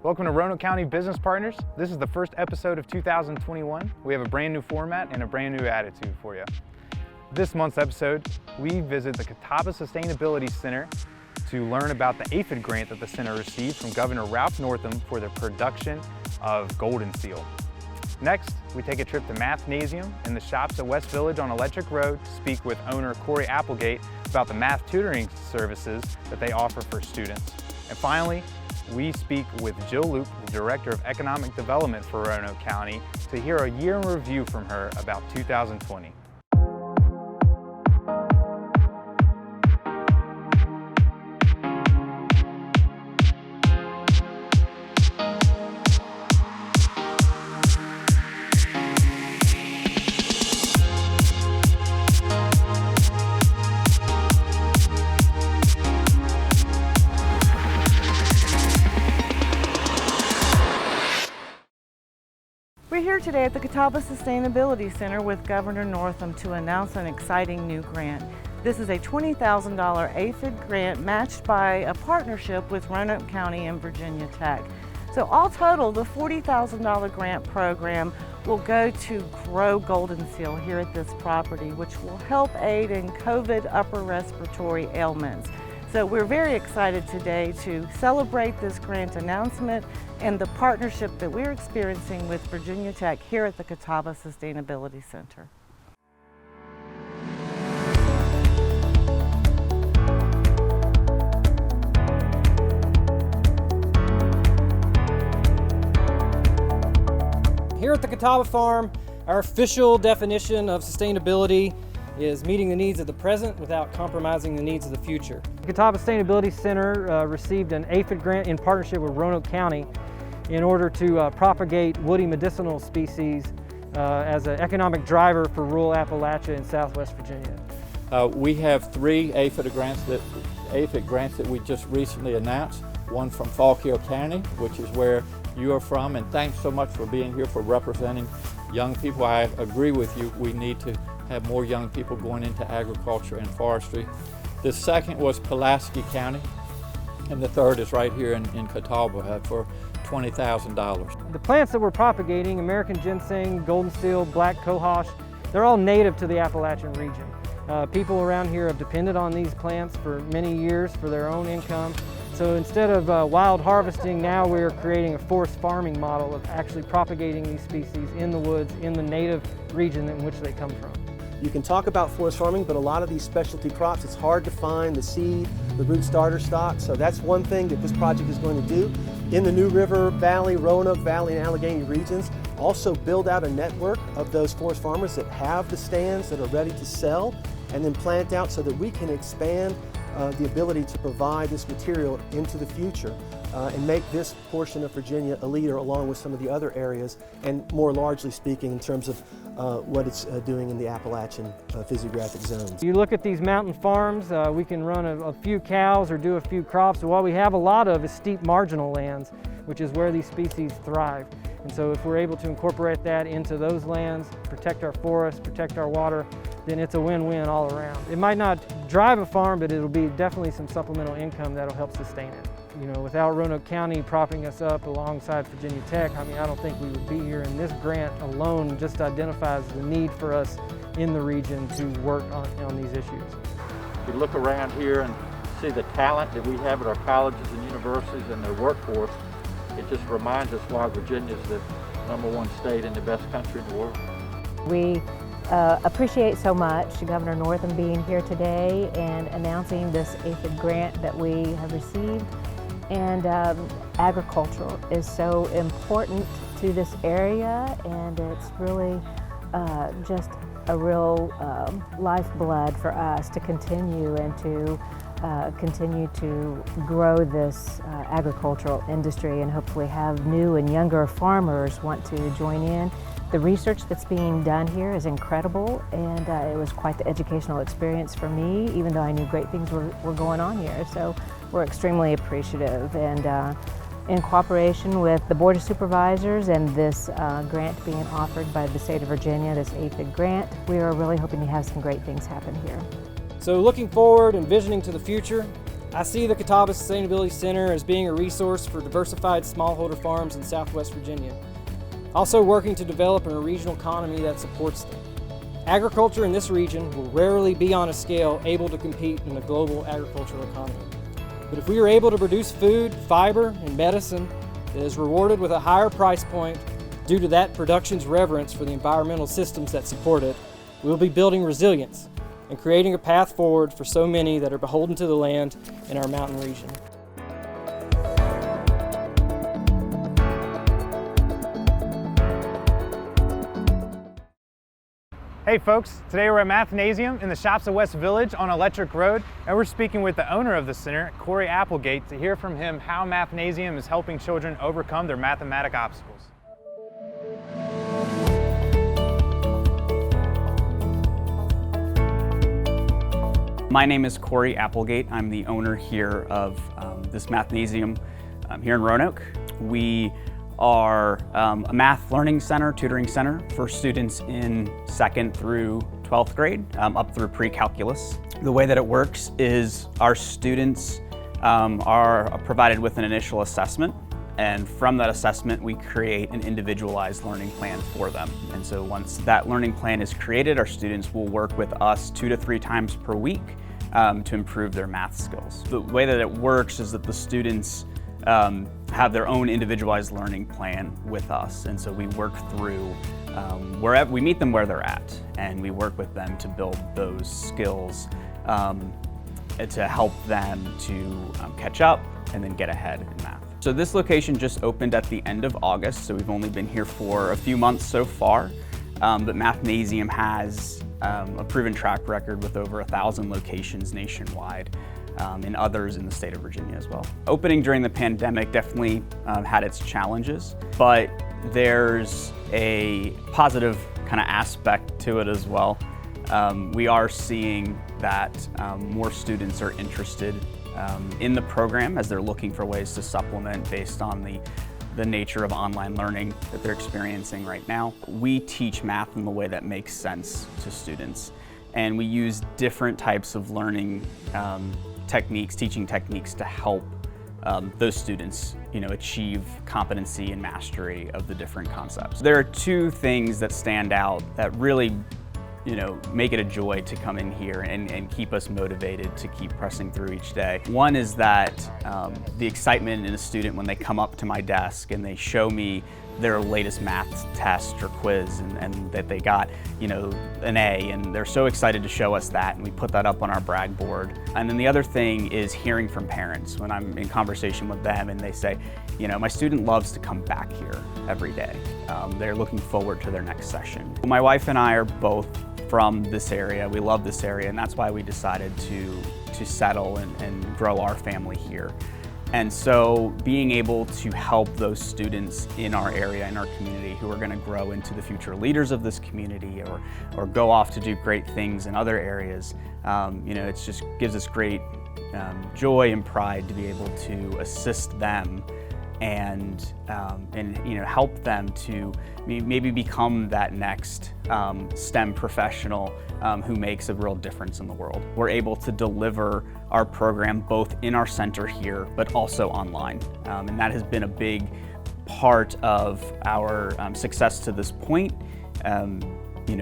Welcome to Roanoke County Business Partners. This is the first episode of 2021. We have a brand new format and a brand new attitude for you. This month's episode, we visit the Catawba Sustainability Center to learn about the aphid grant that the center received from Governor Ralph Northam for the production of golden seal. Next, we take a trip to Mathnasium and the shops at West Village on Electric Road to speak with owner Corey Applegate about the math tutoring services that they offer for students. And finally, we speak with Jill Loop, the Director of Economic Development for Roanoke County, to hear a year in review from her about 2020. We're here today at the Catawba Sustainability Center with Governor Northam to announce an exciting new grant. This is a $20,000 aphid grant matched by a partnership with Roanoke County and Virginia Tech. So all total, the $40,000 grant program will go to grow golden seal here at this property, which will help aid in COVID upper respiratory ailments. So we're very excited today to celebrate this grant announcement and the partnership that we're experiencing with Virginia Tech here at the Catawba Sustainability Center. Here at the Catawba Farm, our official definition of sustainability is meeting the needs of the present without compromising the needs of the future. The Catawba Sustainability Center received an aphid grant in partnership with Roanoke County in order to propagate woody medicinal species as an economic driver for rural Appalachia and Southwest Virginia. We have three aphid grants that we just recently announced. One from Fauquier County, which is where you are from, and thanks so much for being here, for representing young people. I agree with you, we need to have more young people going into agriculture and forestry. The second was Pulaski County, and the third is right here in Catawba for $20,000. The plants that we're propagating, American ginseng, golden seal, black cohosh, they're all native to the Appalachian region. People around here have depended on these plants for many years for their own income. So instead of wild harvesting, now we're creating a forest farming model of actually propagating these species in the woods in the native region in which they come from. You can talk about forest farming, but a lot of these specialty crops, it's hard to find the seed, the root starter stock. So that's one thing that this project is going to do. In the New River Valley, Roanoke Valley, and Allegheny regions, also build out a network of those forest farmers that have the stands that are ready to sell, and then plant out so that we can expand the ability to provide this material into the future and make this portion of Virginia a leader along with some of the other areas, and more largely speaking in terms of what it's doing in the Appalachian physiographic zones. You look at these mountain farms, we can run a few cows or do a few crops. So what we have a lot of is steep marginal lands, which is where these species thrive. And so if we're able to incorporate that into those lands, protect our forests, protect our water, then it's a win-win all around. It might not drive a farm, but it'll be definitely some supplemental income that'll help sustain it. You know, without Roanoke County propping us up alongside Virginia Tech, I mean, I don't think we would be here. And this grant alone just identifies the need for us in the region to work on these issues. You look around here and see the talent that we have at our colleges and universities and their workforce. It just reminds us why Virginia is the #1 state and the best country in the world. We appreciate so much Governor Northam being here today and announcing this aphid grant that we have received. And agriculture is so important to this area, and it's really just a real lifeblood for us to continue and to continue to grow this agricultural industry and hopefully have new and younger farmers want to join in. The research that's being done here is incredible, and it was quite the educational experience for me, even though I knew great things were going on here. So we're extremely appreciative, and in cooperation with the Board of Supervisors and this grant being offered by the state of Virginia, this aphid grant, we are really hoping to have some great things happen here. So looking forward and visioning to the future, I see the Catawba Sustainability Center as being a resource for diversified smallholder farms in Southwest Virginia, also working to develop a regional economy that supports them. Agriculture in this region will rarely be on a scale able to compete in a global agricultural economy. But if we are able to produce food, fiber, and medicine that is rewarded with a higher price point due to that production's reverence for the environmental systems that support it, we will be building resilience and creating a path forward for so many that are beholden to the land in our mountain region. Hey folks, today we're at Mathnasium in the shops of West Village on Electric Road, and we're speaking with the owner of the center, Corey Applegate, to hear from him how Mathnasium is helping children overcome their mathematic obstacles. My name is Corey Applegate. I'm the owner here of this Mathnasium here in Roanoke. We are a math learning center, tutoring center for students in 2nd through 12th grade, up through pre-calculus. The way that it works is our students are provided with an initial assessment, and from that assessment we create an individualized learning plan for them. And so once that learning plan is created, our students will work with us 2 to 3 times per week to improve their math skills. The way that it works is that the students have their own individualized learning plan with us, and so we work through wherever we meet them where they're at, and we work with them to build those skills to help them to catch up and then get ahead in math. So this location just opened at the end of August, so we've only been here for a few months so far, but Mathnasium has a proven track record with over 1,000 locations nationwide, and others in the state of Virginia as well. Opening during the pandemic definitely had its challenges, but there's a positive kind of aspect to it as well. We are seeing that more students are interested in the program as they're looking for ways to supplement based on the nature of online learning that they're experiencing right now. We teach math in the way that makes sense to students, and we use different types of learning teaching techniques to help those students, achieve competency and mastery of the different concepts. There are 2 things that stand out that really make it a joy to come in here and keep us motivated to keep pressing through each day. One is that the excitement in a student when they come up to my desk and they show me their latest math test or quiz and that they got an A, and they're so excited to show us that, and we put that up on our brag board. And then the other thing is hearing from parents when I'm in conversation with them and they say, my student loves to come back here every day. They're looking forward to their next session. My wife and I are both from this area. We love this area, and that's why we decided to settle and grow our family here. And so being able to help those students in our area, in our community, who are going to grow into the future leaders of this community or go off to do great things in other areas, it just gives us great joy and pride to be able to assist them and help them to maybe become that next STEM professional who makes a real difference in the world. We're able to deliver our program both in our center here, but also online, and that has been a big part of our success to this point.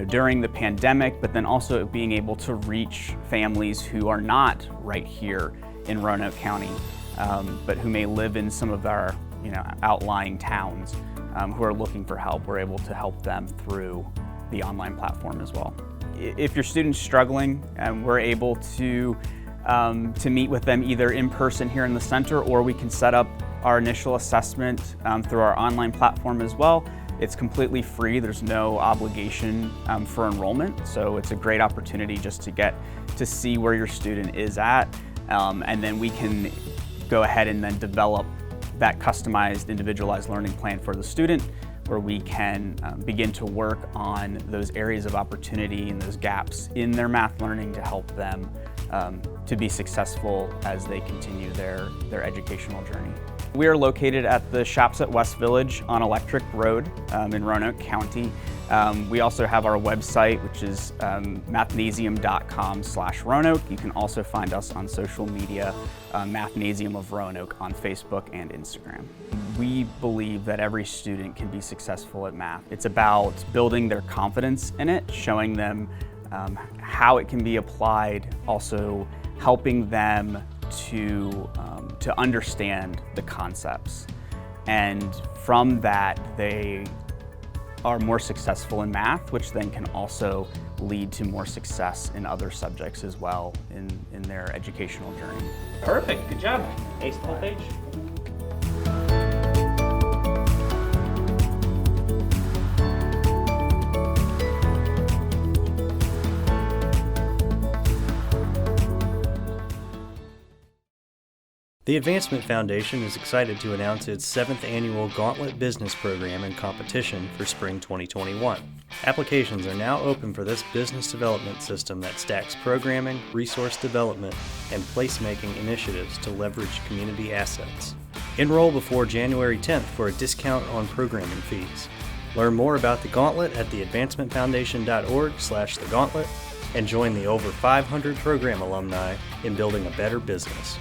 During the pandemic, but then also being able to reach families who are not right here in Roanoke County, but who may live in some of our outlying towns who are looking for help. We're able to help them through the online platform as well. If your student's struggling, we're able to meet with them either in person here in the center, or we can set up our initial assessment through our online platform as well. It's completely free. There's no obligation for enrollment, so it's a great opportunity just to get to see where your student is at, and then we can go ahead and then develop that customized, individualized learning plan for the student, where we can begin to work on those areas of opportunity and those gaps in their math learning to help them to be successful as they continue their educational journey. We are located at the Shops at West Village on Electric Road in Roanoke County. We also have our website, which is mathnasium.com/Roanoke. You can also find us on social media, Mathnasium of Roanoke on Facebook and Instagram. We believe that every student can be successful at math. It's about building their confidence in it, showing them how it can be applied, also helping them to understand the concepts. And from that, they are more successful in math, which then can also lead to more success in other subjects as well in their educational journey. Perfect, good job. Ace the whole page. The Advancement Foundation is excited to announce its 7th annual Gauntlet Business Program and Competition for Spring 2021. Applications are now open for this business development system that stacks programming, resource development, and placemaking initiatives to leverage community assets. Enroll before January 10th for a discount on programming fees. Learn more about the Gauntlet at theadvancementfoundation.org/thegauntlet and join the over 500 program alumni in building a better business.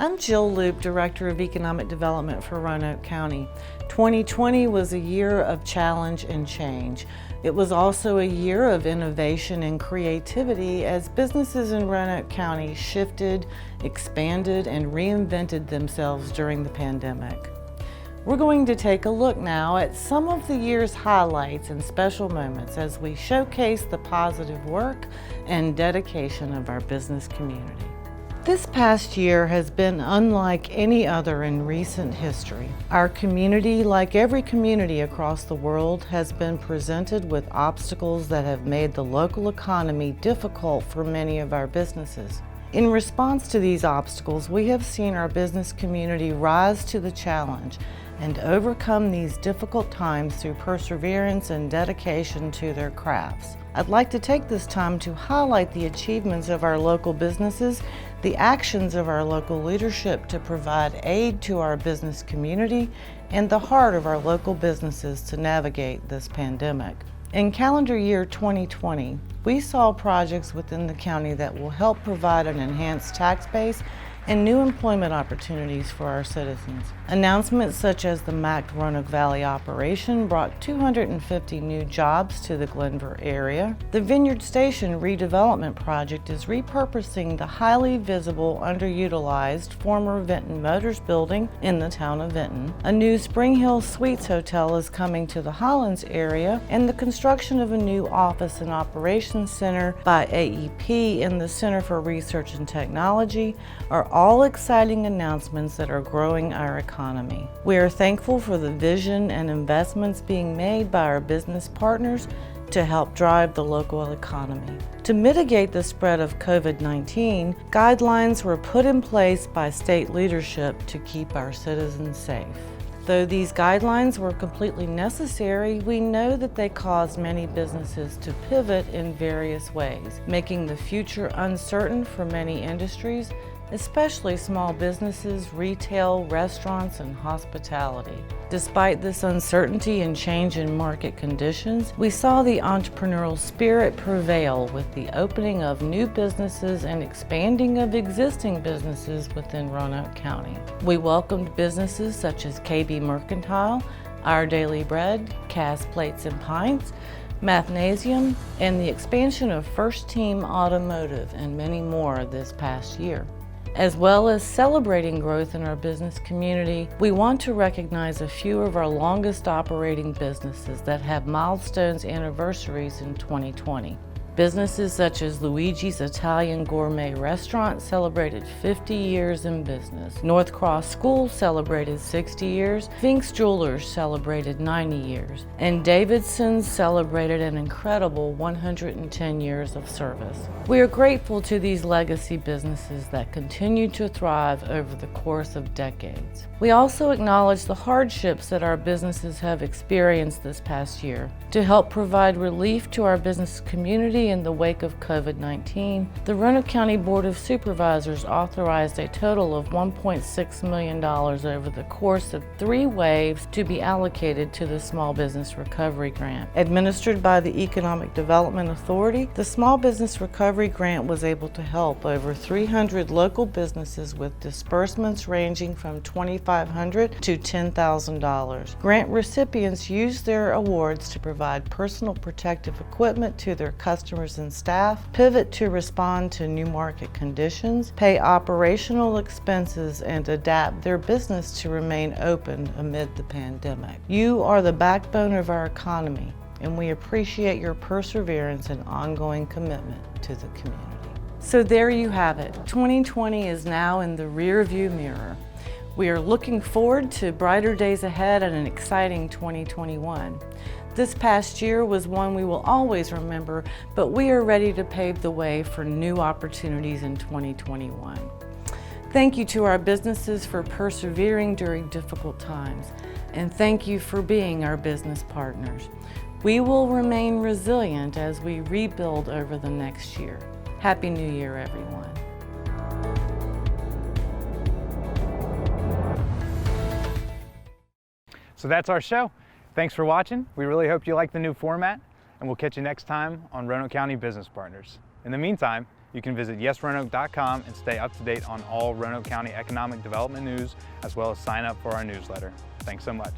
I'm Jill Loop, Director of Economic Development for Roanoke County. 2020 was a year of challenge and change. It was also a year of innovation and creativity as businesses in Roanoke County shifted, expanded, and reinvented themselves during the pandemic. We're going to take a look now at some of the year's highlights and special moments as we showcase the positive work and dedication of our business community. This past year has been unlike any other in recent history. Our community, like every community across the world, has been presented with obstacles that have made the local economy difficult for many of our businesses. In response to these obstacles, we have seen our business community rise to the challenge and overcome these difficult times through perseverance and dedication to their crafts. I'd like to take this time to highlight the achievements of our local businesses, the actions of our local leadership to provide aid to our business community, and the heart of our local businesses to navigate this pandemic. In calendar year 2020, we saw projects within the county that will help provide an enhanced tax base and new employment opportunities for our citizens. Announcements such as the MACT Roanoke Valley operation brought 250 new jobs to the Glenver area. The Vineyard Station redevelopment project is repurposing the highly visible, underutilized former Vinton Motors building in the town of Vinton. A new Spring Hill Suites hotel is coming to the Hollins area, and the construction of a new office and operations center by AEP in the Center for Research and Technology are all exciting announcements that are growing our economy. We are thankful for the vision and investments being made by our business partners to help drive the local economy. To mitigate the spread of COVID-19, guidelines were put in place by state leadership to keep our citizens safe. Though these guidelines were completely necessary, we know that they caused many businesses to pivot in various ways, making the future uncertain for many industries, especially small businesses, retail, restaurants, and hospitality. Despite this uncertainty and change in market conditions, we saw the entrepreneurial spirit prevail with the opening of new businesses and expanding of existing businesses within Roanoke County. We welcomed businesses such as KB Mercantile, Our Daily Bread, Cass Plates and Pints, Mathnasium, and the expansion of First Team Automotive and many more this past year. As well as celebrating growth in our business community, we want to recognize a few of our longest operating businesses that have milestones anniversaries in 2020. Businesses such as Luigi's Italian Gourmet Restaurant celebrated 50 years in business. North Cross School celebrated 60 years. Fink's Jewelers celebrated 90 years. And Davidson's celebrated an incredible 110 years of service. We are grateful to these legacy businesses that continue to thrive over the course of decades. We also acknowledge the hardships that our businesses have experienced this past year. To help provide relief to our business community especially in the wake of COVID-19, the Roanoke County Board of Supervisors authorized a total of $1.6 million over the course of 3 waves to be allocated to the Small Business Recovery Grant. Administered by the Economic Development Authority, the Small Business Recovery Grant was able to help over 300 local businesses with disbursements ranging from $2,500 to $10,000. Grant recipients used their awards to provide personal protective equipment to their customers and staff, pivot to respond to new market conditions, pay operational expenses, and adapt their business to remain open amid the pandemic. You are the backbone of our economy, and we appreciate your perseverance and ongoing commitment to the community. So there you have it. 2020 is now in the rearview mirror. We are looking forward to brighter days ahead and an exciting 2021. This past year was one we will always remember, but we are ready to pave the way for new opportunities in 2021. Thank you to our businesses for persevering during difficult times, and thank you for being our business partners. We will remain resilient as we rebuild over the next year. Happy New Year, everyone. So that's our show. Thanks for watching. We really hope you like the new format, and we'll catch you next time on Roanoke County Business Partners. In the meantime, you can visit yesroanoke.com and stay up to date on all Roanoke County economic development news, as well as sign up for our newsletter. Thanks so much.